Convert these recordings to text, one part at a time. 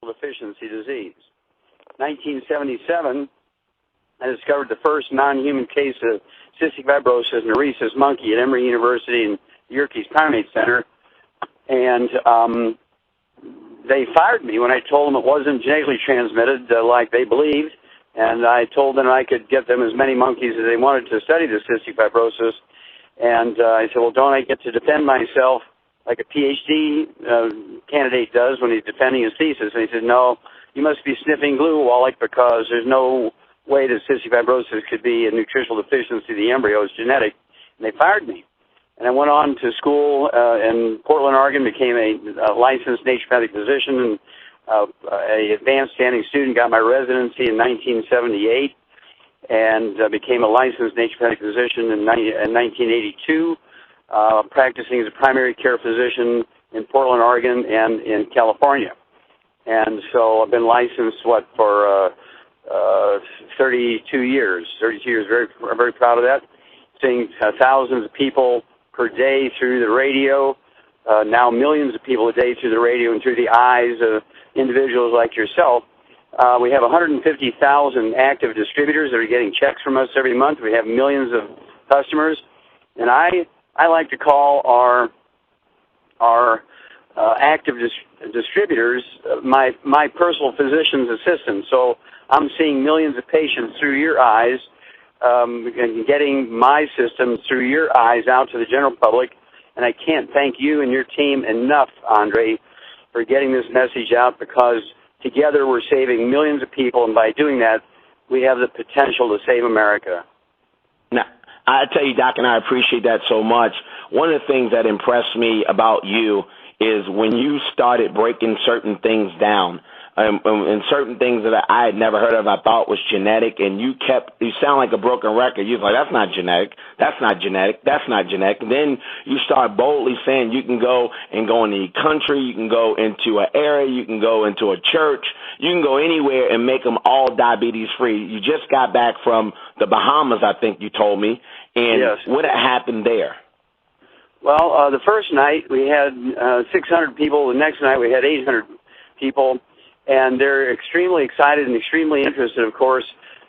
deficiency disease. 1977, I discovered the first non-human case of cystic fibrosis in a rhesus monkey at Emory University in Yerkes Primate Center, and they fired me when I told them it wasn't genetically transmitted like they believed, and I told them I could get them as many monkeys as they wanted to study the cystic fibrosis, and I said, well, don't I get to defend myself like a PhD candidate does when he's defending his thesis? And he said, no, you must be sniffing glue, Wallach, because there's no way that cystic fibrosis could be a nutritional deficiency of the embryo. It's genetic. And they fired me. And I went on to school in Portland, Oregon, became a licensed naturopathic physician and an advanced standing student, got my residency in 1978, and became a licensed naturopathic physician in 1982, practicing as a primary care physician in Portland, Oregon, and in California. And so I've been licensed, for 32 years. 32 years, very proud of that. Seeing thousands of people per day through the radio, now millions of people a day through the radio and through the eyes of individuals like yourself. We have 150,000 active distributors that are getting checks from us every month. We have millions of customers. And I like to call our active distributors my personal physician's assistant. So I'm seeing millions of patients through your eyes and getting my system through your eyes out to the general public. And I can't thank you and your team enough, Andre, for getting this message out, because together we're saving millions of people, and by doing that, we have the potential to save America. Now, I tell you, Doc, and I appreciate that so much. One of the things that impressed me about you is when you started breaking certain things down, and certain things that I had never heard of, I thought was genetic, and you sound like a broken record. You was like, that's not genetic, that's not genetic, that's not genetic. And then you start boldly saying you can go in the country, you can go into an area, you can go into a church, you can go anywhere and make them all diabetes free. You just got back from the Bahamas, I think you told me, and yes. What happened there? Well, the first night we had 600 people. The next night we had 800 people. And they're extremely excited and extremely interested, of course,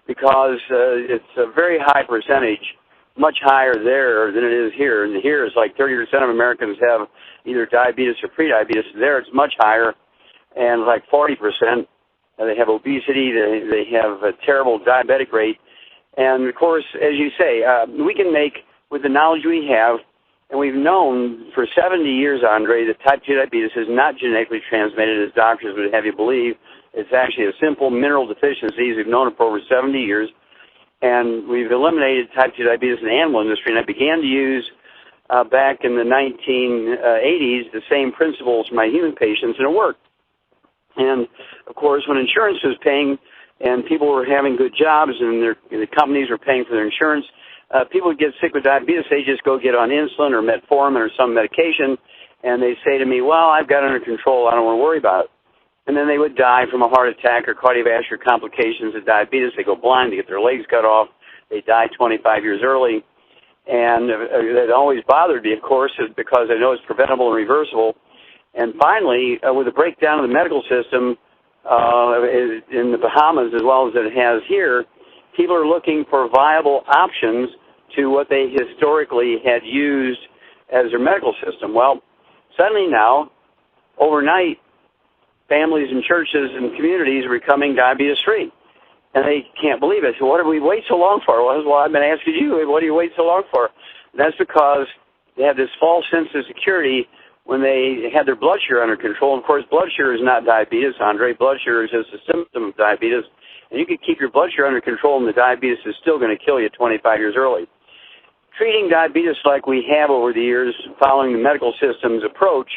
because it's a very high percentage, much higher there than it is here. And here it's like 30% of Americans have either diabetes or prediabetes. There it's much higher, and like 40%. They have obesity. They have a terrible diabetic rate. And, of course, as you say, we can make, with the knowledge we have, and we've known for 70 years, Andre, that type 2 diabetes is not genetically transmitted, as doctors would have you believe. It's actually a simple mineral deficiency. We've known it for over 70 years. And we've eliminated type 2 diabetes in the animal industry. And I began to use, back in the 1980s, the same principles for my human patients, and it worked. And, of course, when insurance was paying and people were having good jobs and the companies were paying for their insurance, people would get sick with diabetes. They just go get on insulin or metformin or some medication, and they say to me, well, I've got it under control. I don't want to worry about it. And then they would die from a heart attack or cardiovascular complications of diabetes. They go blind. They get their legs cut off. They die 25 years early. And it always bothered me, of course, because I know it's preventable and reversible. And finally, with the breakdown of the medical system in the Bahamas as well as it has here, people are looking for viable options to what they historically had used as their medical system. Well, suddenly now, overnight, families and churches and communities are becoming diabetes-free. And they can't believe it. So what do we wait so long for? Well, I've been asking you, what do you wait so long for? And that's because they have this false sense of security when they had their blood sugar under control. And of course, blood sugar is not diabetes, Andre. Blood sugar is just a symptom of diabetes. And you can keep your blood sugar under control, and the diabetes is still going to kill you 25 years early. Treating diabetes like we have over the years, following the medical system's approach,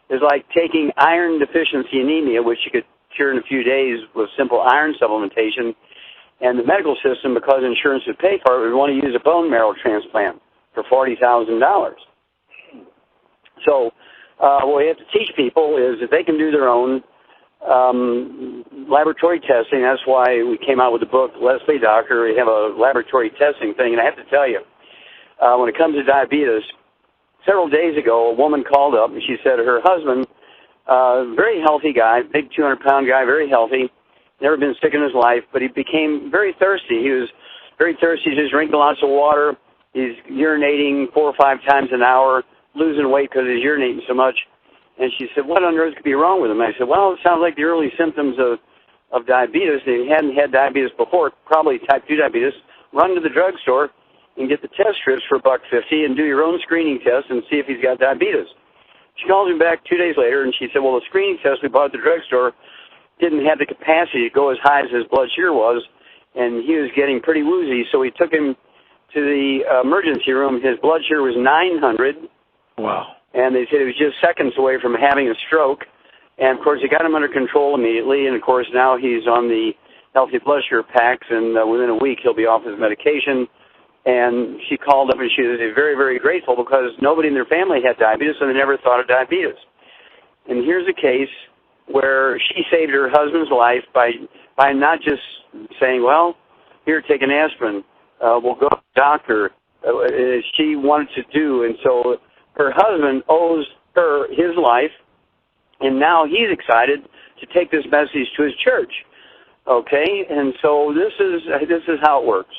is like taking iron deficiency anemia, which you could cure in a few days with simple iron supplementation, and the medical system, because insurance would pay for it, would want to use a bone marrow transplant for $40,000. So what we have to teach people is that they can do their own laboratory testing. That's why we came out with the book, Leslie Doctor. We have a laboratory testing thing, and I have to tell you, when it comes to diabetes, several days ago, a woman called up, and she said her husband very healthy guy, big 200-pound guy, very healthy, never been sick in his life, but he became very thirsty. He was very thirsty. He's drinking lots of water. He's urinating 4 or 5 times an hour, losing weight because he's urinating so much. And she said, what on earth could be wrong with him? I said, well, it sounds like the early symptoms of diabetes. He hadn't had diabetes before, probably type 2 diabetes. Run to the drugstore and get the test strips for $1.50 and do your own screening test and see if he's got diabetes. She calls me back 2 days later, and she said, well, the screening test we bought at the drugstore didn't have the capacity to go as high as his blood sugar was, and he was getting pretty woozy, so we took him to the emergency room. His blood sugar was 900. Wow. And they said he was just seconds away from having a stroke. And, of course, they got him under control immediately, and, of course, now he's on the healthy blood sugar packs, and within a week he'll be off his medication. And she called up, and she was very, very grateful because nobody in their family had diabetes, and they never thought of diabetes. And here's a case where she saved her husband's life by not just saying, well, here, take an aspirin. We'll go to the doctor. She wanted to do, and so her husband owes her his life, and now he's excited to take this message to his church. Okay, and so this is how it works.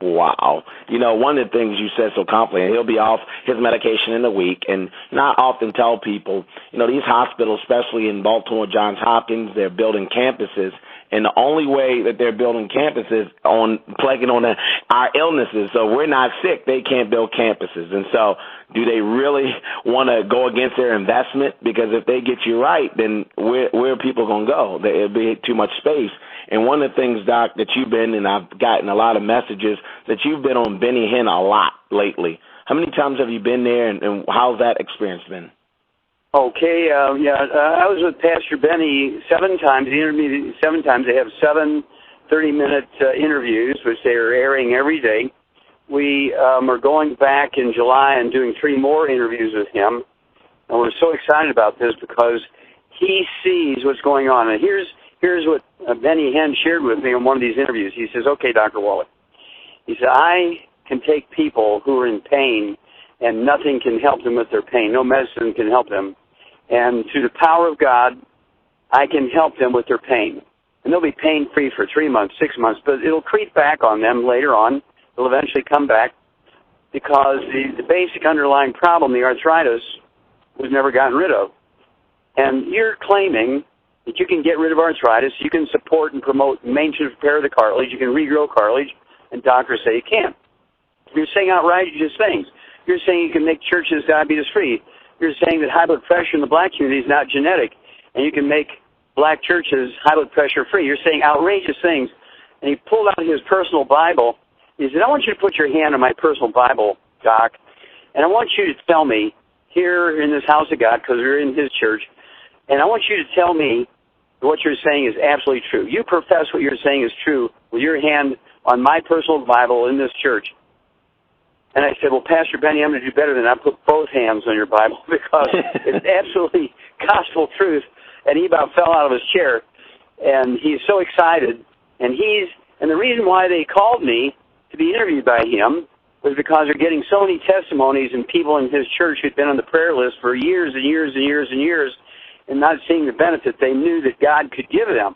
Wow. You know, one of the things you said so confidently, he'll be off his medication in a week, and not often tell people, you know, these hospitals, especially in Baltimore, Johns Hopkins, they're building campuses, and the only way that they're building campuses on plugging on our illnesses. So we're not sick, they can't build campuses. And so do they really want to go against their investment? Because if they get you right, then where are people going to go? It'll be too much space. And one of the things, Doc, that you've been, and I've gotten a lot of messages, that you've been on Benny Hinn a lot lately. How many times have you been there, and how's that experience been? Okay, I was with Pastor Benny 7 times. He interviewed me 7 times. They have 7 30-minute interviews, which they are airing every day. We are going back in July and doing 3 more interviews with him. And we're so excited about this because he sees what's going on. And here's what Benny Hinn shared with me in one of these interviews. He says, okay, Dr. Wallach, he said, I can take people who are in pain and nothing can help them with their pain. No medicine can help them. And through the power of God, I can help them with their pain. And they'll be pain-free for 3 months, 6 months, but it'll creep back on them later on. It'll eventually come back because the basic underlying problem, the arthritis, was never gotten rid of. And you're claiming that you can get rid of arthritis, you can support and promote maintenance repair of the cartilage, you can regrow cartilage, and doctors say you can't. You're saying outrageous things. You're saying you can make churches diabetes-free. You're saying that high blood pressure in the black community is not genetic, and you can make black churches high blood pressure-free. You're saying outrageous things. And he pulled out his personal Bible. He said, I want you to put your hand on my personal Bible, Doc, and I want you to tell me here in this house of God, because we're in his church, and I want you to tell me what you're saying is absolutely true. You profess what you're saying is true with your hand on my personal Bible in this church. And I said, well, Pastor Benny, I'm going to do better than I put both hands on your Bible because it's absolutely gospel truth. And he about fell out of his chair. And he's so excited. And the reason why they called me to be interviewed by him was because they're getting so many testimonies and people in his church who'd been on the prayer list for years and years and years and years and not seeing the benefit they knew that God could give them.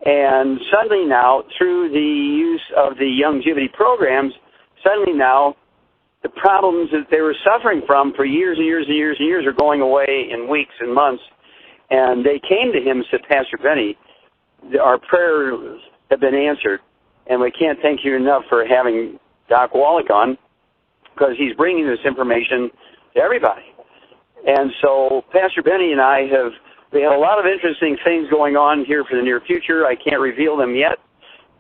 And suddenly now, through the use of the Youngevity programs, suddenly now the problems that they were suffering from for years and years and years and years are going away in weeks and months. And they came to him and said, Pastor Benny, our prayers have been answered, and we can't thank you enough for having Doc Wallach on because he's bringing this information to everybody. And so Pastor Benny and I have a lot of interesting things going on here for the near future. I can't reveal them yet,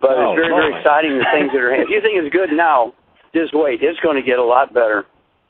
but it's very, very exciting, the things that are happening. If you think it's good now, just wait. It's going to get a lot better.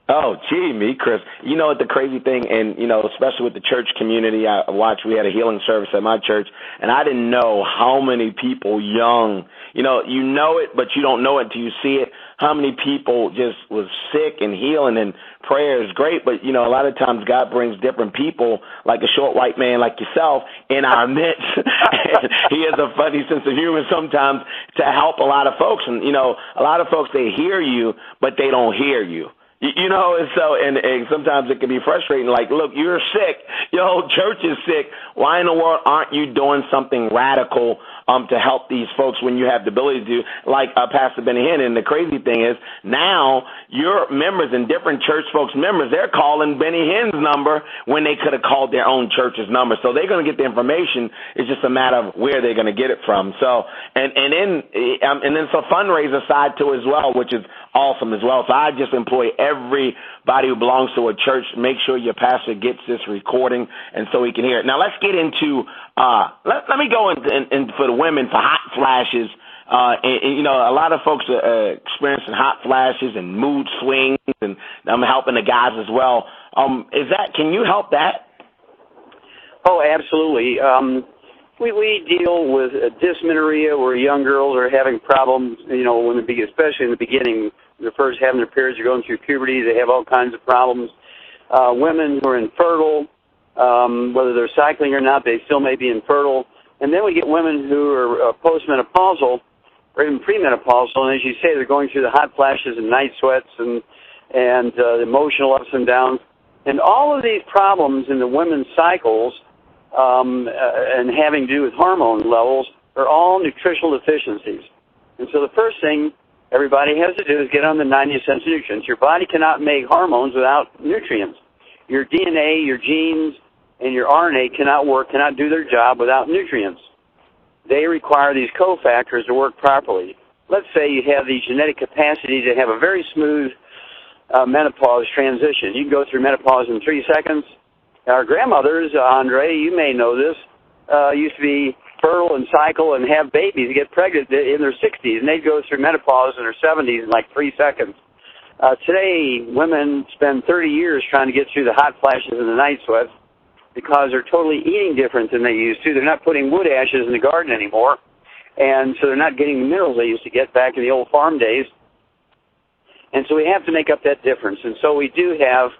Oh, gee, me, Chris. You know what the crazy thing, and, you know, especially with the church community, I watched, we had a healing service at my church, and I didn't know how many people young, you know it, but you don't know it until you see it, how many people just was sick and healing, and prayer is great, but, you know, a lot of times God brings different people, like a short white man like yourself, in our midst. And he has a funny sense of humor sometimes to help a lot of folks. And, you know, a lot of folks, they hear you, but they don't hear you. You know, and sometimes it can be frustrating. Like, look, you're sick. Your whole church is sick. Why in the world aren't you doing something radical to help these folks when you have the ability to do, like Pastor Benny Hinn? And the crazy thing is, now your members and different church folks' members, they're calling Benny Hinn's number when they could have called their own church's number. So they're going to get the information. It's just a matter of where they're going to get it from. So and then it's a fundraiser side to it as well, which is awesome as well. So I just employ everybody who belongs to a church. Make sure your pastor gets this recording and so he can hear it. Now let's get into let me go in for the women for hot flashes. And, you know, a lot of folks are experiencing hot flashes and mood swings, and I'm helping the guys as well. Can you help that? Oh, absolutely. We deal with dysmenorrhea, where young girls are having problems, you know, especially in the beginning, they're first having their periods, they're going through puberty, they have all kinds of problems. Women who are infertile, whether they're cycling or not, they still may be infertile. And then we get women who are postmenopausal or even premenopausal, and as you say, they're going through the hot flashes and night sweats and emotional ups and downs. And all of these problems in the women's cycles and having to do with hormone levels are all nutritional deficiencies. And so the first thing everybody has to do is get on the 90 essential nutrients. Your body cannot make hormones without nutrients. Your DNA, your genes, and your RNA cannot do their job without nutrients. They require these cofactors to work properly. Let's say you have the genetic capacity to have a very smooth menopause transition. You can go through menopause in 3 seconds. Our grandmothers, Andre, you may know this, used to be fertile and cycle and have babies, get pregnant in their 60s, and they'd go through menopause in their 70s in like 3 seconds. Today, women spend 30 years trying to get through the hot flashes and the night sweats because they're totally eating different than they used to. They're not putting wood ashes in the garden anymore, and so they're not getting the minerals they used to get back in the old farm days. And so we have to make up that difference. And so we do have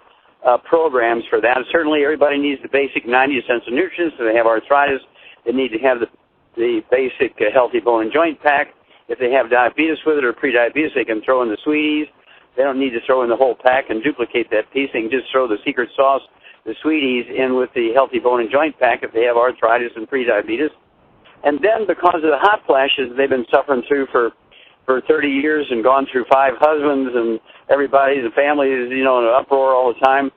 programs for that. Certainly everybody needs the basic 90 essential nutrients. If they have arthritis, they need to have the basic healthy bone and joint pack. If they have diabetes with it or prediabetes, they can throw in the sweeties. They don't need to throw in the whole pack and duplicate that piece. They can just throw the secret sauce, the sweeties, in with the healthy bone and joint pack if they have arthritis and prediabetes. And then because of the hot flashes they've been suffering through for 30 years and gone through 5 husbands, and everybody, the family is, you know, in an uproar all the time.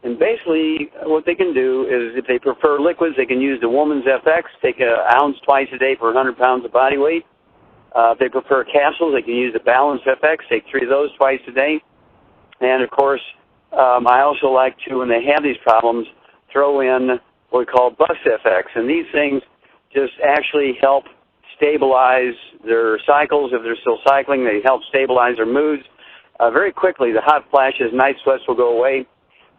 And basically what they can do is, if they prefer liquids, they can use the Woman's FX, take an ounce twice a day for 100 pounds of body weight. If they prefer capsules, they can use the Balance FX, take 3 of those twice a day. And, of course, I also like to, when they have these problems, throw in what we call Bust FX. And these things just actually help stabilize their cycles. If they're still cycling, they help stabilize their moods. Very quickly, the hot flashes, night sweats will go away.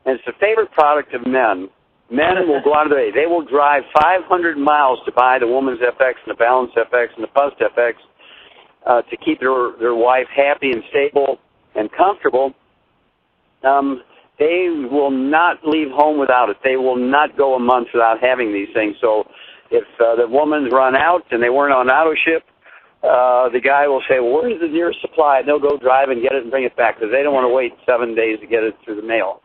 And it's the favorite product of men. Men will go out of their way. They will drive 500 miles to buy the Woman's FX and the Balance FX and the Bust FX to keep their wife happy and stable and comfortable. They will not leave home without it. They will not go a month without having these things. So if the woman's run out and they weren't on auto ship, the guy will say, well, where's the nearest supply? And they'll go drive and get it and bring it back because they don't want to wait 7 days to get it through the mail.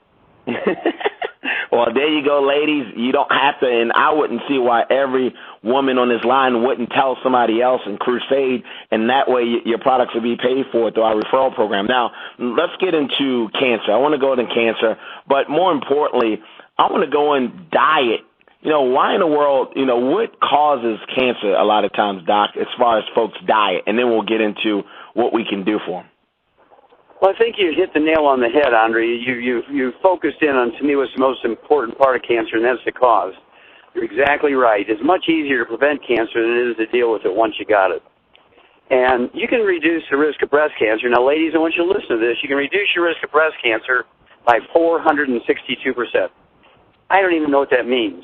Well, there you go, ladies. You don't have to, and I wouldn't see why every woman on this line wouldn't tell somebody else and crusade, and that way your products will be paid for through our referral program. Now, let's get into cancer. I want to go into cancer, but more importantly, I want to go in diet. You know, why in the world, you know, what causes cancer a lot of times, Doc, as far as folks' diet? And then we'll get into what we can do for them. Well, I think you hit the nail on the head, Andre. You focused in on, to me, what's the most important part of cancer, and that's the cause. You're exactly right. It's much easier to prevent cancer than it is to deal with it once you got it. And you can reduce the risk of breast cancer. Now, ladies, I want you to listen to this. You can reduce your risk of breast cancer by 462%. I don't even know what that means.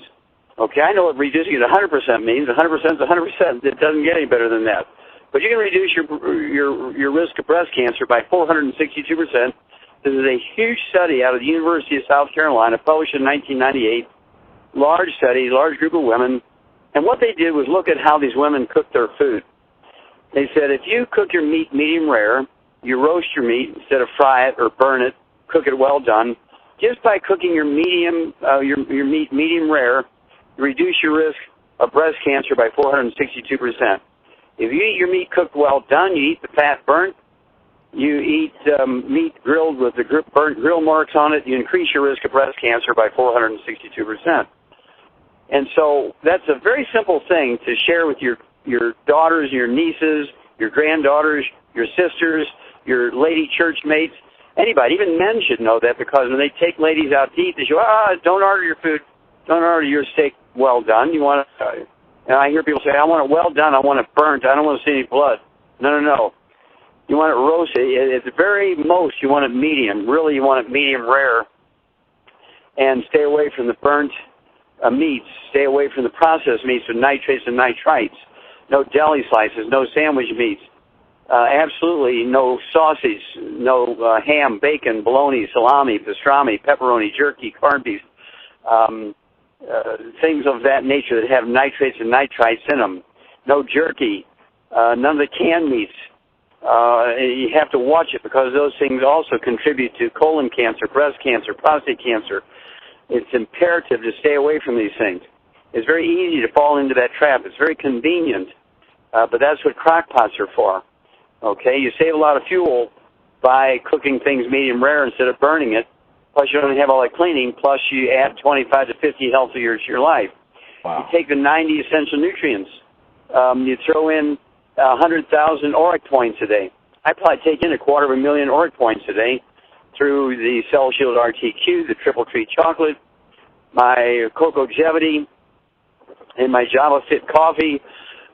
Okay, I know what reducing it 100% means. 100% is 100%. It doesn't get any better than that. But you can reduce your risk of breast cancer by 462%. This is a huge study out of the University of South Carolina, published in 1998. Large study, large group of women. And what they did was look at how these women cook their food. They said if you cook your meat medium rare, you roast your meat instead of fry it or burn it, cook it well done. Just by cooking your medium, your meat medium rare, you reduce your risk of breast cancer by 462%. If you eat your meat cooked well done, you eat the fat burnt, you eat meat grilled with the burnt grill marks on it, you increase your risk of breast cancer by 462%. And so that's a very simple thing to share with your daughters, your nieces, your granddaughters, your sisters, your lady church mates, anybody. Even men should know that, because when they take ladies out to eat, they say, don't order your food, don't order your steak well done. You want it, and I hear people say, I want it well done, I want it burnt, I don't want to see any blood. No. You want it roasted. At the very most, you want it medium. Really, you want it medium rare. And stay away from the burnt meats. Stay away from the processed meats with nitrates and nitrites. No deli slices, no sandwich meats. Absolutely no sausage, no ham, bacon, bologna, salami, pastrami, pepperoni, jerky, corned beef. Things of that nature that have nitrates and nitrites in them. No jerky. None of the canned meats. You have to watch it, because those things also contribute to colon cancer, breast cancer, prostate cancer. It's imperative to stay away from these things. It's very easy to fall into that trap. It's very convenient, but that's what crock pots are for. Okay, you save a lot of fuel by cooking things medium rare instead of burning it. Plus, you don't have all that cleaning. Plus, you add 25 to 50 healthy years to your life. Wow. You take the 90 essential nutrients. You throw in 100,000 ORAC points a day. I probably take in 250,000 ORAC points a day through the Cell Shield RTQ, the Triple Treat Chocolate, my Cocogevity, and my Java Fit Coffee.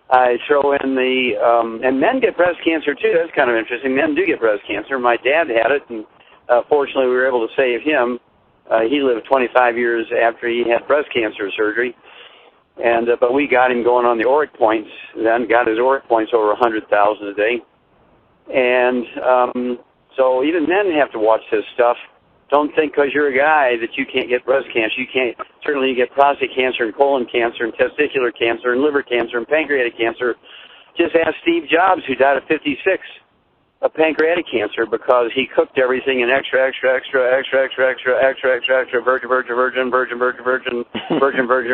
I throw in and men get breast cancer too. That's kind of interesting. Men do get breast cancer. My dad had it, and fortunately we were able to save him. He lived 25 years after he had breast cancer surgery. And but we got him going on the ORAC points, then got his ORAC points over 100,000 a day. And so even men have to watch this stuff. Don't think because you're a guy that you can't get breast cancer. You can't. Certainly you get prostate cancer and colon cancer and testicular cancer and liver cancer and pancreatic cancer. Just ask Steve Jobs, who died at 56 of pancreatic cancer because he cooked everything in extra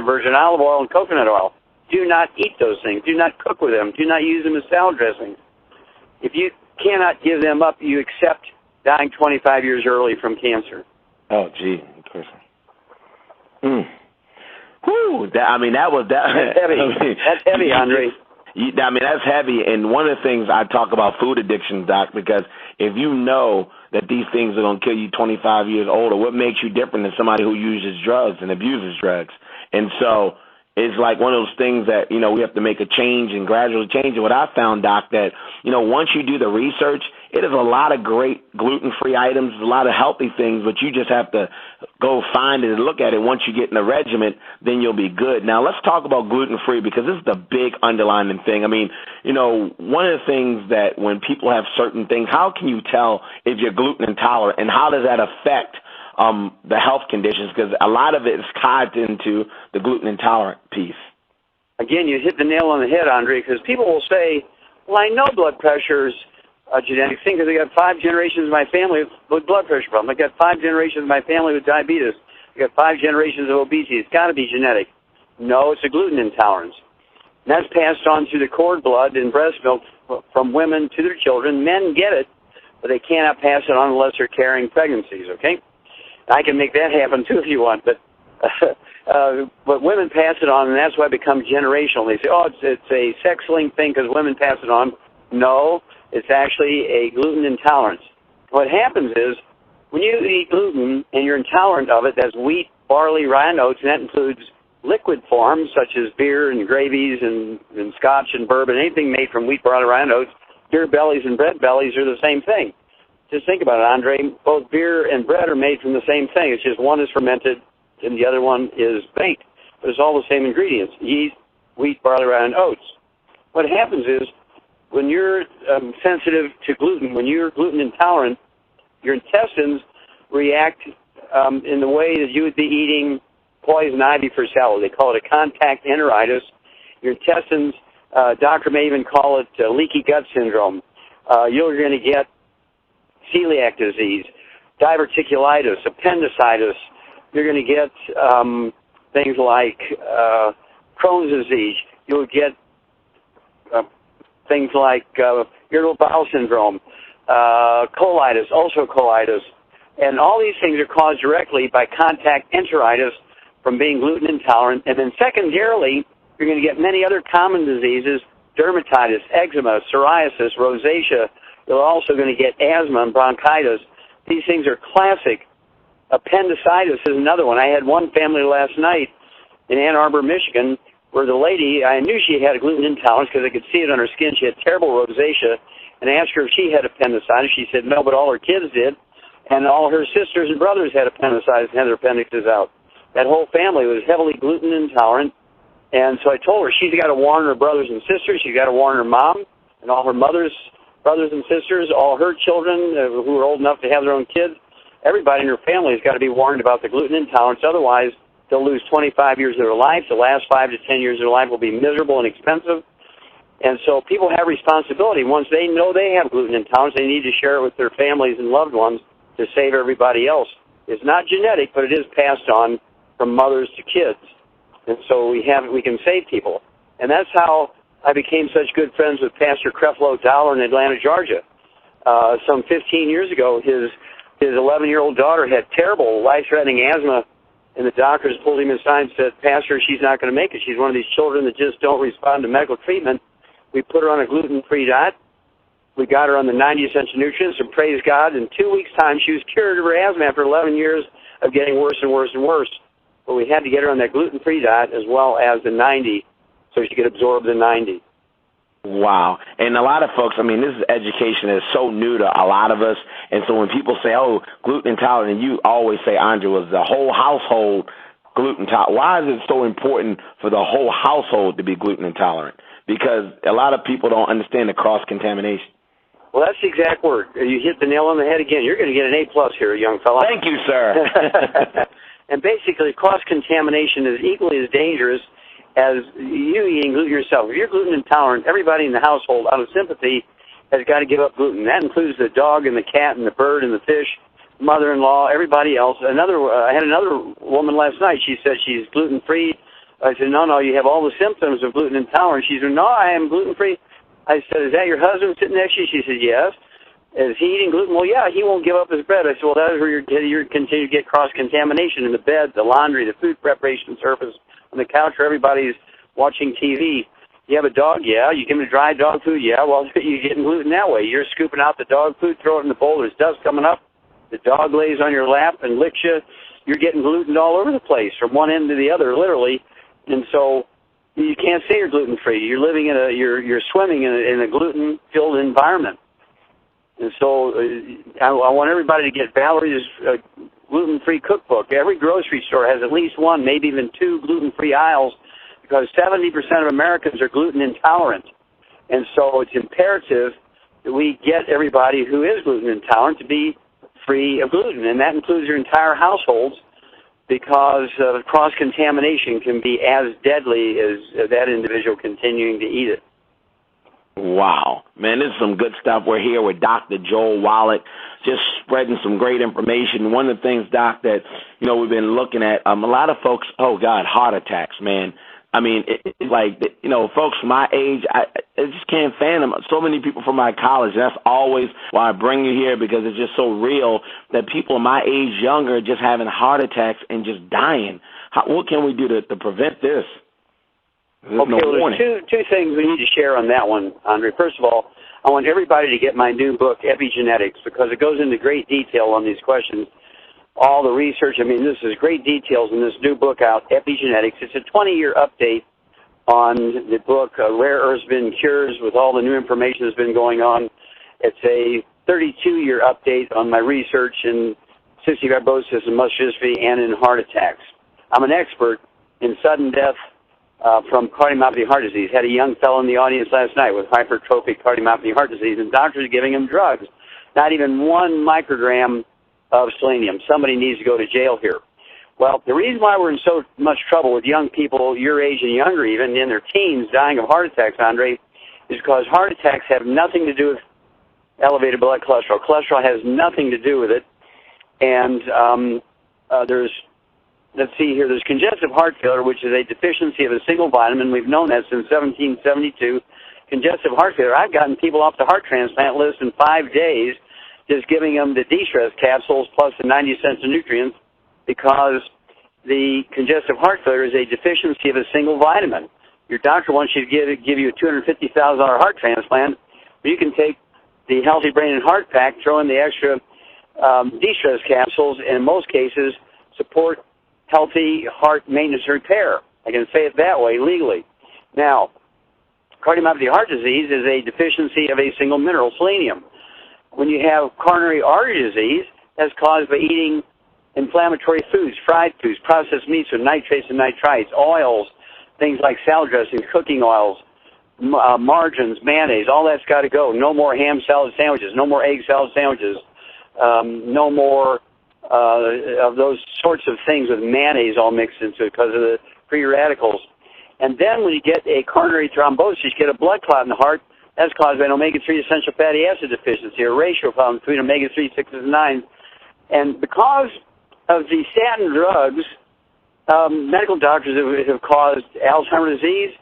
virgin olive oil and coconut oil. Do not eat those things. Do not cook with them. Do not use them as salad dressings. If you cannot give them up, you accept dying 25 years early from cancer. Oh, gee. Whew. That was that. That's heavy. That's heavy, Andre. That's heavy, and one of the things I talk about food addiction, Doc, because if you know that these things are going to kill you 25 years older, what makes you different than somebody who uses drugs and abuses drugs? And so it's like one of those things that, we have to make a change and gradually change. And what I found, Doc, that, once you do the research, it is a lot of great gluten-free items, a lot of healthy things, but you just have to go find it and look at it. Once you get in the regimen, then you'll be good. Now, let's talk about gluten-free, because this is the big underlying thing. One of the things that when people have certain things, how can you tell if you're gluten intolerant, and how does that affect the health conditions? Because a lot of it is tied into the gluten intolerant piece. Again, you hit the nail on the head, Andre, because people will say, well, I know blood pressure's a genetic thing because I got 5 generations of my family with blood pressure problem. I got 5 generations of my family with diabetes. I got 5 generations of obesity. It's got to be genetic. No, it's a gluten intolerance. And that's passed on through the cord blood and breast milk from women to their children. Men get it, but they cannot pass it on unless they're carrying pregnancies, okay? I can make that happen too if you want, but women pass it on, and that's why it becomes generational. They say, it's a sex-linked thing because women pass it on. No, it's actually a gluten intolerance. What happens is when you eat gluten and you're intolerant of it, that's wheat, barley, rye, and oats, and that includes liquid forms such as beer and gravies and scotch and bourbon, anything made from wheat, barley, rye, and oats. Beer bellies and bread bellies are the same thing. Just think about it, Andre. Both beer and bread are made from the same thing. It's just one is fermented and the other one is baked. But it's all the same ingredients: yeast, wheat, barley, rye, and oats. What happens is when you're sensitive to gluten, when you're gluten intolerant, your intestines react in the way that you would be eating poison ivy for salad. They call it a contact enteritis. Your intestines, doctor may even call it leaky gut syndrome. You're going to get celiac disease. diverticulitis, appendicitis. You're going to get things like Crohn's disease. You'll get things like irritable bowel syndrome, colitis, ulcerative colitis. And all these things are caused directly by contact enteritis from being gluten intolerant. And then secondarily, you're going to get many other common diseases, dermatitis, eczema, psoriasis, rosacea. You're also going to get asthma and bronchitis. These things are classic. Appendicitis is another one. I had one family last night in Ann Arbor, Michigan, where the lady, I knew she had a gluten intolerance because I could see it on her skin. She had terrible rosacea. And I asked her if she had appendicitis. She said no, but all her kids did. And all her sisters and brothers had appendicitis and had their appendixes out. That whole family was heavily gluten intolerant. And so I told her she's got to warn her brothers and sisters. She's got to warn her mom and all her mother's brothers and sisters, all her children who are old enough to have their own kids. Everybody in her family has got to be warned about the gluten intolerance. Otherwise, they'll lose 25 years of their life. The last 5 to 10 years of their life will be miserable and expensive. And so people have responsibility. Once they know they have gluten intolerance, they need to share it with their families and loved ones to save everybody else. It's not genetic, but it is passed on from mothers to kids. And so we can save people. And that's how I became such good friends with Pastor Creflo Dollar in Atlanta, Georgia. Some 15 years ago, his 11-year-old daughter had terrible life-threatening asthma, and the doctors pulled him aside and said, Pastor, she's not going to make it. She's one of these children that just don't respond to medical treatment. We put her on a gluten-free diet. We got her on the 90 essential nutrients, and praise God, in 2 weeks' time, she was cured of her asthma after 11 years of getting worse and worse and worse. But we had to get her on that gluten-free diet as well as the 90 so she could absorb the 90. Wow. And a lot of folks, I mean, this is education that is so new to a lot of us. And so when people say, oh, gluten intolerant, and you always say, Andre, was the whole household gluten intolerant. Why is it so important for the whole household to be gluten intolerant? Because a lot of people don't understand the cross-contamination. Well, that's the exact word. You hit the nail on the head again. You're going to get an A+ here, young fella. Thank you, sir. And basically, cross-contamination is equally as dangerous as you eating gluten yourself. If you're gluten intolerant, everybody in the household, out of sympathy, has got to give up gluten. That includes the dog and the cat and the bird and the fish, mother-in-law, everybody else. I had another woman last night. She said she's gluten-free. I said, no, you have all the symptoms of gluten intolerance. She said, no, I am gluten-free. I said, is that your husband sitting next to you? She said, yes. Is he eating gluten? Well, yeah, he won't give up his bread. I said, well, that is where you're continue to get cross-contamination in the bed, the laundry, the food preparation surface, on the couch where everybody's watching TV. You have a dog? Yeah. You give him dry dog food? Yeah. Well, you're getting gluten that way. You're scooping out the dog food, throw it in the bowl. There's dust coming up. The dog lays on your lap and licks you. You're getting gluten all over the place from one end to the other, literally. And so you can't say you're gluten-free. You're living you're swimming in a gluten-filled environment. And so I want everybody to get Valerie's gluten-free cookbook. Every grocery store has at least one, maybe even two gluten-free aisles, because 70% of Americans are gluten intolerant. And so it's imperative that we get everybody who is gluten intolerant to be free of gluten, and that includes your entire households, because cross-contamination can be as deadly as that individual continuing to eat it. Wow. Man, this is some good stuff. We're here with Dr. Joel Wallach, just spreading some great information. One of the things, Doc, that, we've been looking at, a lot of folks, heart attacks, man. I mean, folks my age, I just can't fathom. So many people from my college, that's always why I bring you here, because it's just so real that people my age, younger, just having heart attacks and just dying. What can we do to prevent this? There's two things we need to share on that one, Andre. First of all, I want everybody to get my new book, Epigenetics, because it goes into great detail on these questions. All the research, this is great details in this new book out, Epigenetics. It's a 20-year update on the book, Rare Earth Spin Cures, with all the new information that's been going on. It's a 32-year update on my research in cystic fibrosis and muscular dystrophy and in heart attacks. I'm an expert in sudden death from cardiomyopathy heart disease. Had a young fellow in the audience last night with hypertrophic cardiomyopathy heart disease, and doctors are giving him drugs. Not even 1 microgram of selenium. Somebody needs to go to jail here. Well, the reason why we're in so much trouble with young people your age and younger, even in their teens, dying of heart attacks, Andre, is because heart attacks have nothing to do with elevated blood cholesterol. Cholesterol has nothing to do with it. And let's see here, there's congestive heart failure, which is a deficiency of a single vitamin. We've known that since 1772. Congestive heart failure, I've gotten people off the heart transplant list in 5 days just giving them the de-stress capsules plus the 90 cents of nutrients, because the congestive heart failure is a deficiency of a single vitamin. Your doctor wants you to give you a $250,000 heart transplant, but you can take the Healthy Brain and Heart Pack, throw in the extra de-stress capsules, and in most cases support healthy heart maintenance and repair. I can say it that way legally. Now, cardiomyopathy heart disease is a deficiency of a single mineral, selenium. When you have coronary artery disease, that's caused by eating inflammatory foods, fried foods, processed meats with nitrates and nitrites, oils, things like salad dressings, cooking oils, margarines, mayonnaise, all that's got to go. No more ham salad sandwiches, no more egg salad sandwiches, no more of those sorts of things with mayonnaise all mixed into it because of the free radicals. And then when you get a coronary thrombosis, you get a blood clot in the heart, that's caused by an omega-3 essential fatty acid deficiency, a ratio problem between omega-3, 6, and 9. And because of the statin drugs, medical doctors have caused Alzheimer's disease,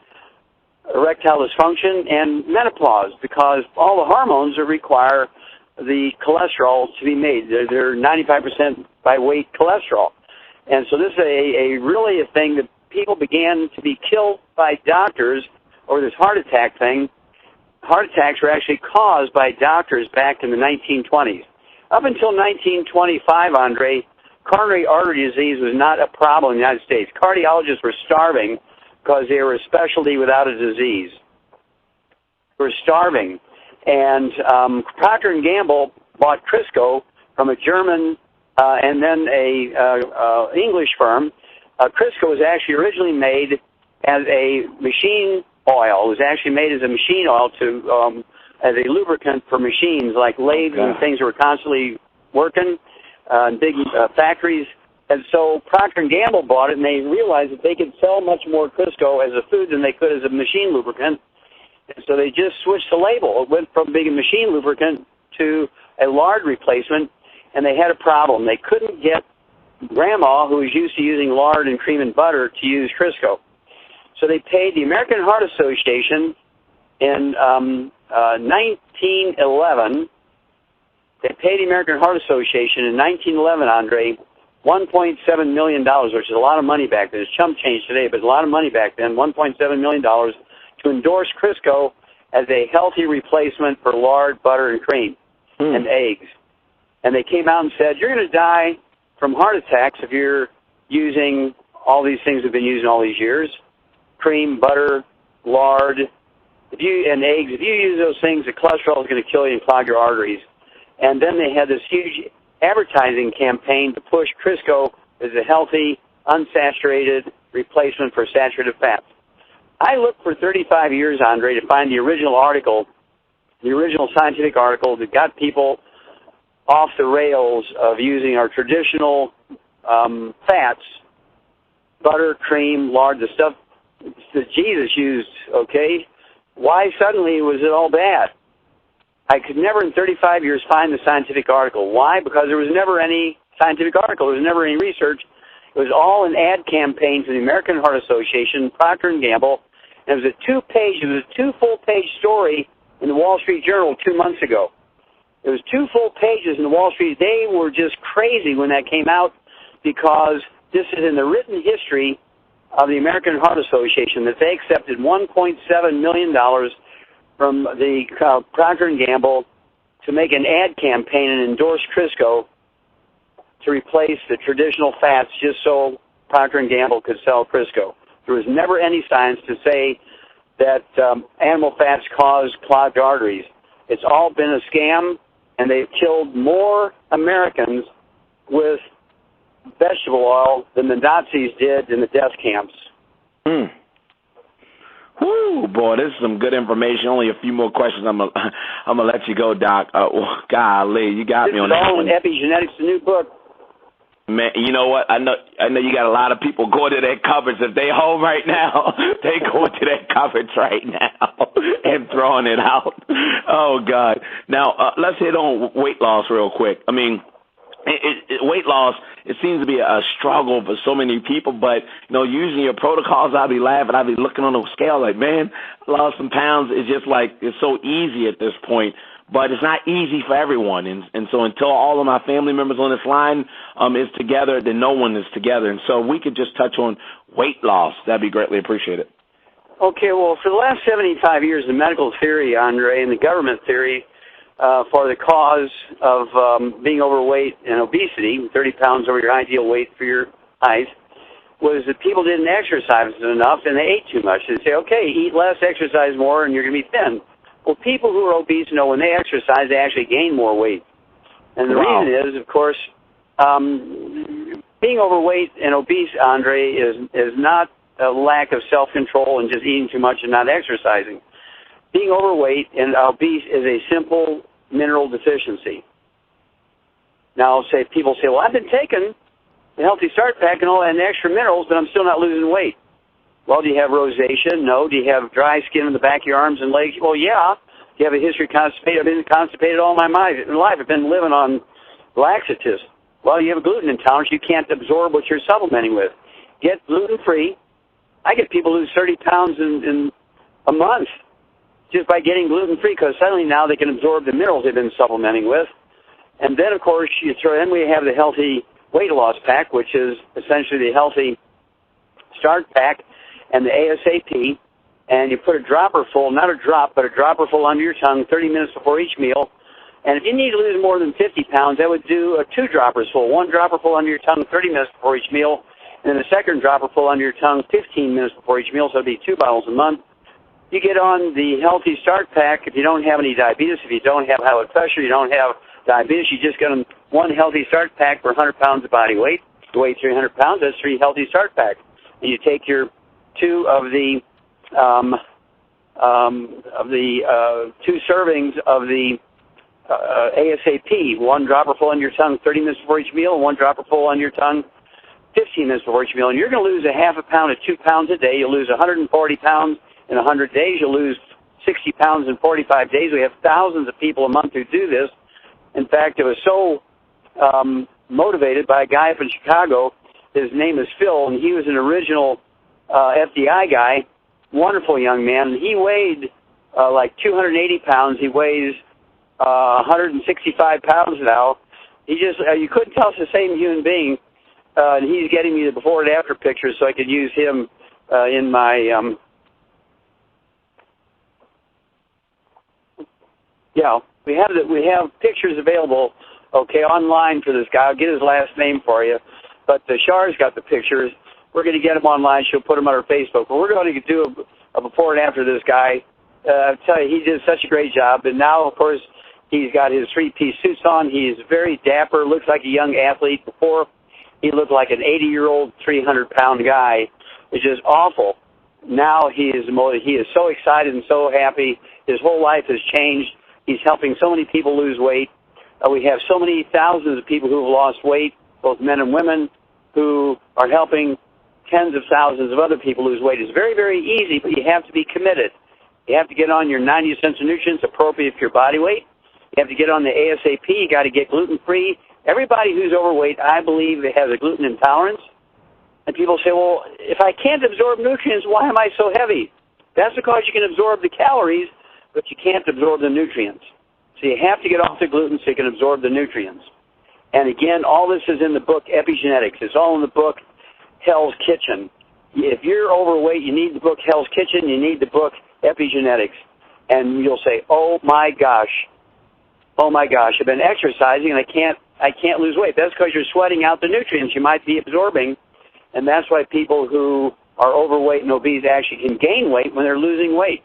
erectile dysfunction, and menopause, because all the hormones that require the cholesterol to be made. They're 95% by weight cholesterol. And so this is really a thing that people began to be killed by doctors over this heart attack thing. Heart attacks were actually caused by doctors back in the 1920s. Up until 1925, Andre, coronary artery disease was not a problem in the United States. Cardiologists were starving because they were a specialty without a disease. They were starving. And Procter & Gamble bought Crisco from a German and then a English firm. Crisco was actually originally made as a machine oil. It was actually made as a machine oil as a lubricant for machines like lathes and things that were constantly working, big factories. And so Procter & Gamble bought it, and they realized that they could sell much more Crisco as a food than they could as a machine lubricant. And so they just switched the label. It went from being a machine lubricant to a lard replacement, and they had a problem. They couldn't get Grandma, who was used to using lard and cream and butter, to use Crisco. So they paid the American Heart Association in 1911. They paid the American Heart Association in 1911, Andre, $1.7 million, which is a lot of money back then. It's chump change today, but a lot of money back then, $1.7 million, to endorse Crisco as a healthy replacement for lard, butter, and cream and eggs. And they came out and said, you're going to die from heart attacks if you're using all these things we've been using all these years, cream, butter, lard, and eggs. If you use those things, the cholesterol is going to kill you and clog your arteries. And then they had this huge advertising campaign to push Crisco as a healthy, unsaturated replacement for saturated fats. I looked for 35 years, Andre, to find the original article, the original scientific article that got people off the rails of using our traditional fats, butter, cream, lard, the stuff that Jesus used, okay? Why suddenly was it all bad? I could never in 35 years find the scientific article. Why? Because there was never any scientific article. There was never any research. It was all an ad campaign to the American Heart Association, Procter & Gamble, and it was a two full-page story in the Wall Street Journal 2 months ago. There was 2 full pages in the Wall Street. They were just crazy when that came out, because this is in the written history of the American Heart Association that they accepted $1.7 million from the Procter & Gamble to make an ad campaign and endorse Crisco to replace the traditional fats just so Procter & Gamble could sell Crisco. There was never any science to say that animal fats cause clogged arteries. It's all been a scam, and they've killed more Americans with vegetable oil than the Nazis did in the death camps. Whoo, boy, this is some good information. Only a few more questions. I'm gonna let you go, Doc. Golly, you got me on that one. Epigenetics, the new book. Man, you know what? I know you got a lot of people going to their cupboards. If they home right now, they going to their cupboards right now and throwing it out. Oh, God. Now, let's hit on weight loss real quick. I mean, weight loss, it seems to be a struggle for so many people, but, using your protocols, I'll be laughing. I'll be looking on the scale like, man, I lost some pounds. It's just like, it's so easy at this point, but it's not easy for everyone. And so until all of my family members on this line is together, then no one is together. And so we could just touch on weight loss. That'd be greatly appreciated. Okay, well, for the last 75 years, the medical theory, Andre, and the government theory for the cause of being overweight and obesity, 30 pounds over your ideal weight for your height, was that people didn't exercise enough and they ate too much. They'd say, okay, eat less, exercise more, and you're going to be thin. Well, people who are obese know when they exercise, they actually gain more weight. And the reason is, of course, being overweight and obese, Andre, is not a lack of self-control and just eating too much and not exercising. Being overweight and obese is a simple mineral deficiency. Now, people say, well, I've been taking the Healthy Start Pack and all and extra minerals, but I'm still not losing weight. Well, do you have rosacea? No. Do you have dry skin in the back of your arms and legs? Well, yeah. Do you have a history of constipated? I've been constipated all my life. I've been living on laxatives. Well, you have a gluten intolerance. You can't absorb what you're supplementing with. Get gluten-free. I get people lose 30 pounds in a month just by getting gluten-free, because suddenly now they can absorb the minerals they've been supplementing with. And then, of course, then we have the Healthy Weight Loss Pack, which is essentially the Healthy Start Pack and the ASAP, and you put a dropper full, not a drop, but a dropper full under your tongue 30 minutes before each meal. And if you need to lose more than 50 pounds, I would do 2 droppers full, 1 dropper full under your tongue 30 minutes before each meal, and then a second dropper full under your tongue 15 minutes before each meal, so it'd be 2 bottles a month. You get on the Healthy Start Pack if you don't have any diabetes, if you don't have high blood pressure, you don't have diabetes, you just get on 1 Healthy Start Pack for 100 pounds of body weight. You weigh 300 pounds, that's 3 Healthy Start Packs. And you take your 2 of the 2 servings of the ASAP, 1 dropper full on your tongue 30 minutes before each meal, and 1 dropper full on your tongue 15 minutes before each meal. And you're going to lose a half a pound to 2 pounds a day. You'll lose 140 pounds in 100 days. You'll lose 60 pounds in 45 days. We have thousands of people a month who do this. In fact, it was so motivated by a guy up in Chicago. His name is Phil, and he was an original FDI guy, wonderful young man. He weighed like 280 pounds. He weighs 165 pounds now. He just, you couldn't tell it's the same human being. And he's getting me the before and after pictures so I could use him in my, we have pictures available, okay, online for this guy. I'll get his last name for you. But Char's got the pictures. We're going to get them online. She'll put them on her Facebook. But we're going to do a before and after this guy. I'll tell you, he did such a great job. And now, of course, he's got his 3-piece suits on. He's very dapper, looks like a young athlete. Before, he looked like an 80-year-old, 300-pound guy. It's just awful. Now he is so excited and so happy. His whole life has changed. He's helping so many people lose weight. We have so many thousands of people who have lost weight, both men and women, who are helping tens of thousands of other people lose weight. It's very, very easy, but you have to be committed. You have to get on your 90 essential nutrients appropriate for your body weight. You have to get on the ASAP. You got to get gluten-free. Everybody who's overweight, I believe, has a gluten intolerance. And people say, well, if I can't absorb nutrients, why am I so heavy? That's because you can absorb the calories, but you can't absorb the nutrients. So you have to get off the gluten so you can absorb the nutrients. And again, all this is in the book Epigenetics. It's all in the book Hell's Kitchen. If you're overweight, you need the book Hell's Kitchen. You need the book Epigenetics. And you'll say, oh my gosh, I've been exercising and I can't lose weight. That's because you're sweating out the nutrients you might be absorbing. And that's why people who are overweight and obese actually can gain weight when they're losing weight.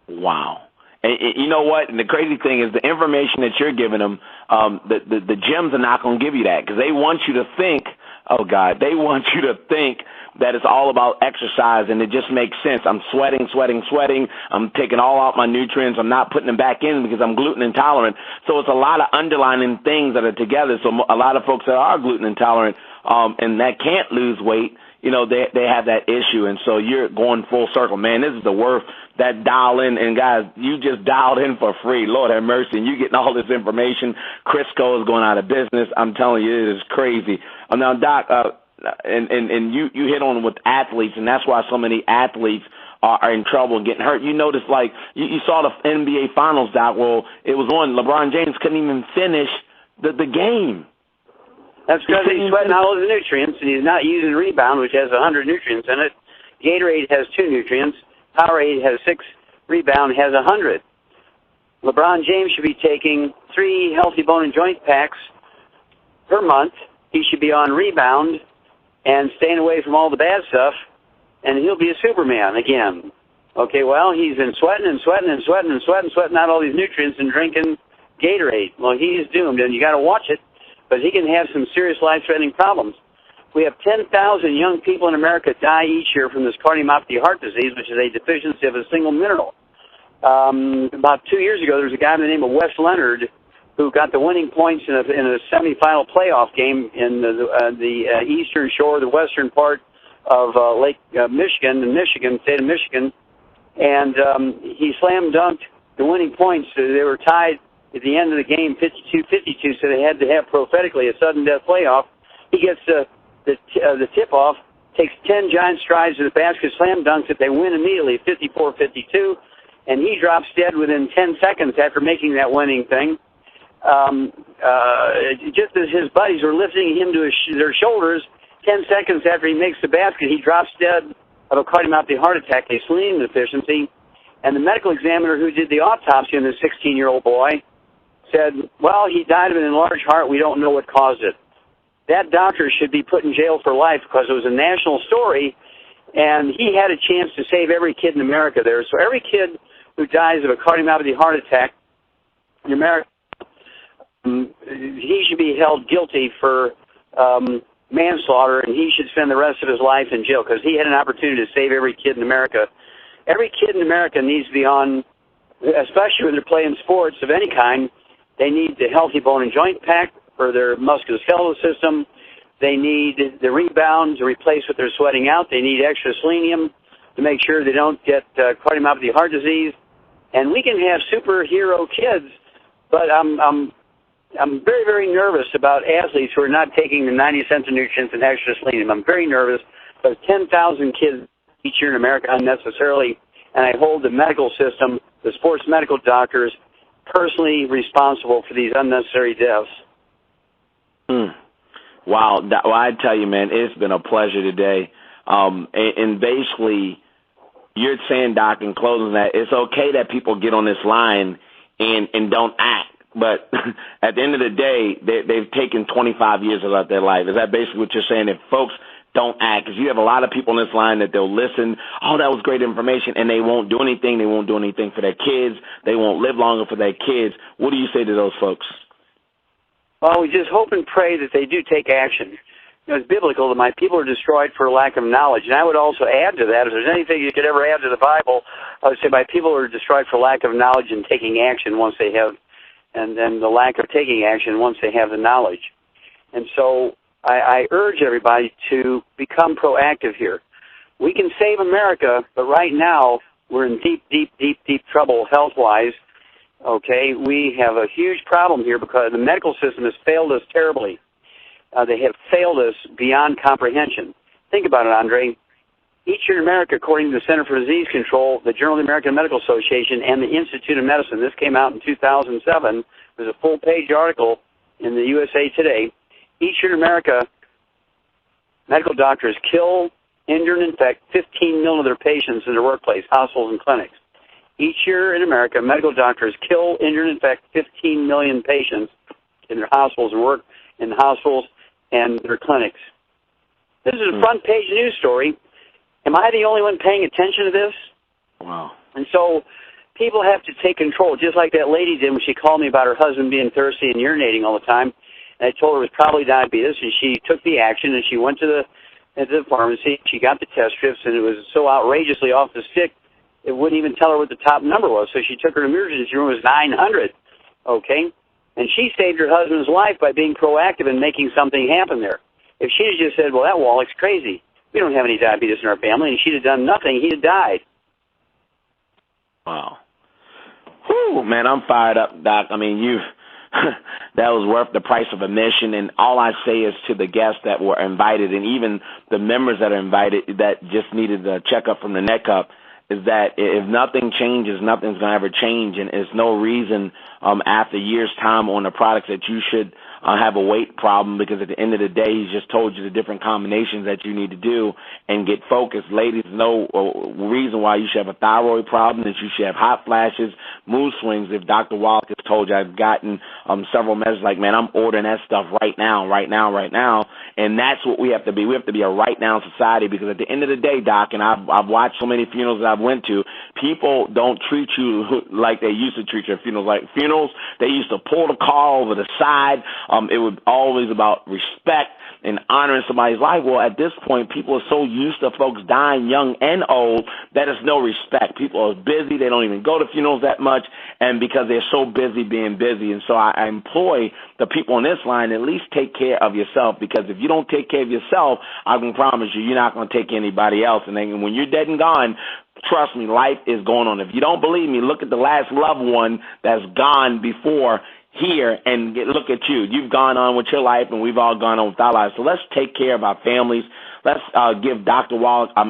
Wow. And you know what? And the crazy thing is the information that you're giving them, the gyms are not going to give you that because they want you to think, they want you to think that it's all about exercise, and it just makes sense. I'm sweating. I'm taking all out my nutrients. I'm not putting them back in because I'm gluten intolerant. So it's a lot of underlying things that are together. So a lot of folks that are gluten intolerant and that can't lose weight, they have that issue. And so you're going full circle. Man, this is the worth that dial in. And, guys, you just dialed in for free. Lord have mercy. And you're getting all this information. Crisco is going out of business. I'm telling you, it is crazy. Now, Doc, and you hit on with athletes, and that's why so many athletes are in trouble and getting hurt. You notice, like, you saw the NBA Finals, Doc. Well, it was on. LeBron James couldn't even finish the game. That's because he's sweating all of the nutrients, and he's not using Rebound, which has 100 nutrients in it. Gatorade has 2 nutrients. Powerade has 6. Rebound has 100. LeBron James should be taking 3 healthy bone and joint packs per month. He should be on Rebound and staying away from all the bad stuff, and he'll be a Superman again. Okay, well, he's been sweating out all these nutrients and drinking Gatorade. Well, he is doomed, and you got to watch it. But he can have some serious life-threatening problems. We have 10,000 young people in America die each year from this cardiomyopathy heart disease, which is a deficiency of a single mineral. About 2 years ago, there was a guy by the name of Wes Leonard who got the winning points in a semifinal playoff game in the eastern shore, the western part of Lake Michigan, state of Michigan, and he slam dunked the winning points. They were tied at the end of the game, 52-52, so they had to have prophetically a sudden death playoff. He gets the tip-off, takes 10 giant strides to the basket, slam dunks it. They win immediately, 54-52, and he drops dead within 10 seconds after making that winning thing. Just as his buddies were lifting him to their shoulders, 10 seconds after he makes the basket, he drops dead of a cardiomyopathy heart attack, a selenium deficiency, and the medical examiner who did the autopsy on this 16-year-old boy said, well, he died of an enlarged heart. We don't know what caused it. That doctor should be put in jail for life because it was a national story, and he had a chance to save every kid in America there. So every kid who dies of a cardiomyopathy heart attack in America, he should be held guilty for manslaughter, and he should spend the rest of his life in jail because he had an opportunity to save every kid in America. Every kid in America needs to be on, especially when they're playing sports of any kind, they need the healthy bone and joint pack for their musculoskeletal system. They need the Rebound to replace what they're sweating out. They need extra selenium to make sure they don't get cardiomyopathy heart disease. And we can have superhero kids, but I'm very, very nervous about athletes who are not taking the 90 cents of nutrients and extra selenium. I'm very nervous because 10,000 kids each year in America unnecessarily, and I hold the medical system, the sports medical doctors, personally responsible for these unnecessary deaths. Wow. Well, I tell you, man, it's been a pleasure today. And basically, you're saying, Doc, in closing, that it's okay that people get on this line and don't act. But at the end of the day, they've taken 25 years of their life. Is that basically what you're saying? If folks don't act, because you have a lot of people on this line that they'll listen, oh, that was great information, and they won't do anything. They won't do anything for their kids. They won't live longer for their kids. What do you say to those folks? Well, we just hope and pray that they do take action. It's biblical that my people are destroyed for lack of knowledge. And I would also add to that, if there's anything you could ever add to the Bible, I would say my people are destroyed for lack of knowledge and taking action once they have, and then the lack of taking action once they have the knowledge. And so I urge everybody to become proactive here. We can save America, but right now we're in deep trouble health-wise. Okay, we have a huge problem here because the medical system has failed us terribly. They have failed us beyond comprehension. Think about it, Andre. Each year in America, according to the Center for Disease Control, the Journal of the American Medical Association, and the Institute of Medicine, this came out in 2007. There's a full-page article in the USA Today. Each year in America, medical doctors kill, injure, and infect 15 million of their patients in their workplace, hospitals, and clinics. Each year in America, medical doctors kill, injure, and infect 15 million patients in their hospitals and their clinics. This is a front-page news story. Am I the only one paying attention to this? Wow. And so people have to take control, just like that lady did when she called me about her husband being thirsty and urinating all the time. And I told her it was probably diabetes, and she took the action, and she went to the pharmacy. She got the test strips, and it was so outrageously off the stick, it wouldn't even tell her what the top number was. So she took her to the emergency room. It was 900, okay? And she saved her husband's life by being proactive and making something happen there. If she had just said, well, that Wallach's crazy, we don't have any diabetes in our family, and she'd have done nothing. He'd have died. Wow. Whew, man, I'm fired up, Doc. I mean, that was worth the price of admission. And all I say is to the guests that were invited, and even the members that are invited that just needed a checkup from the neck up, is that if nothing changes, nothing's going to ever change. And there's no reason after years' time on the products that you should have a weight problem, because at the end of the day, he's just told you the different combinations that you need to do and get focused. Ladies, no reason why you should have a thyroid problem, that you should have hot flashes, mood swings. If Dr. Wallach has told you, I've gotten several messages like, man, I'm ordering that stuff right now. And that's what we have to be. We have to be a right now society, because at the end of the day, Doc, and I've watched so many funerals that I've went to, people don't treat you like they used to treat your funerals. Like funerals, they used to pull the car over the side. It was always about respect and honoring somebody's life. Well, at this point, people are so used to folks dying young and old that it's no respect. People are busy. They don't even go to funerals that much, and because they're so busy being busy. And so I employ the people on this line, at least take care of yourself, because if you don't take care of yourself, I can promise you, you're not going to take care of anybody else. And then when you're dead and gone, trust me, life is going on. If you don't believe me, look at the last loved one that's gone before here and look at you. You've gone on with your life, and we've all gone on with our lives. So let's take care of our families. Let's give Dr. Wallach a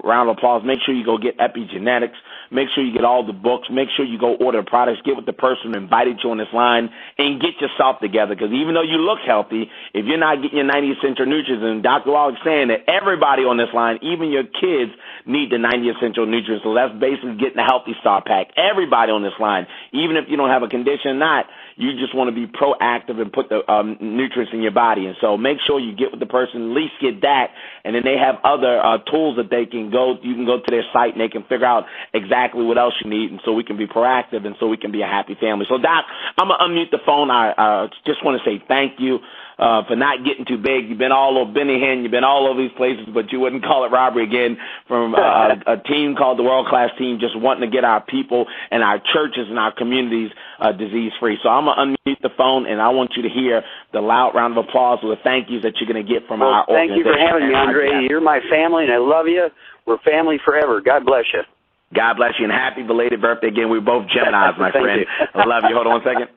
round of applause. Make sure you go get epigenetics. Make sure you get all the books. Make sure you go order products. Get with the person who invited you on this line and get yourself together, because even though you look healthy, if you're not getting your 90 essential nutrients, and Dr. Wallach is saying that everybody on this line, even your kids, need the 90 essential nutrients. So that's basically getting a Healthy Start Pack. Everybody on this line, even if you don't have a condition or not, you just want to be proactive and put the nutrients in your body. And so make sure you get with the person, at least get that. And then they have other tools that they can go. You can go to their site and they can figure out exactly what else you need. And so we can be proactive, and so we can be a happy family. So, Doc, I'm going to unmute the phone. I just want to say thank you for not getting too big. You've been all over Benny Hinn. You've been all over these places, but you wouldn't call it robbery again, from a team called the World Class Team, just wanting to get our people and our churches and our communities disease-free. So I'm going to unmute the phone, and I want you to hear the loud round of applause with the thank yous that you're going to get from our organization. Thank you for having me, Andre. You're my family, and I love you. We're family forever. God bless you. God bless you, and happy belated birthday again. We're both Geminis, my friend. I love you. Hold on one second.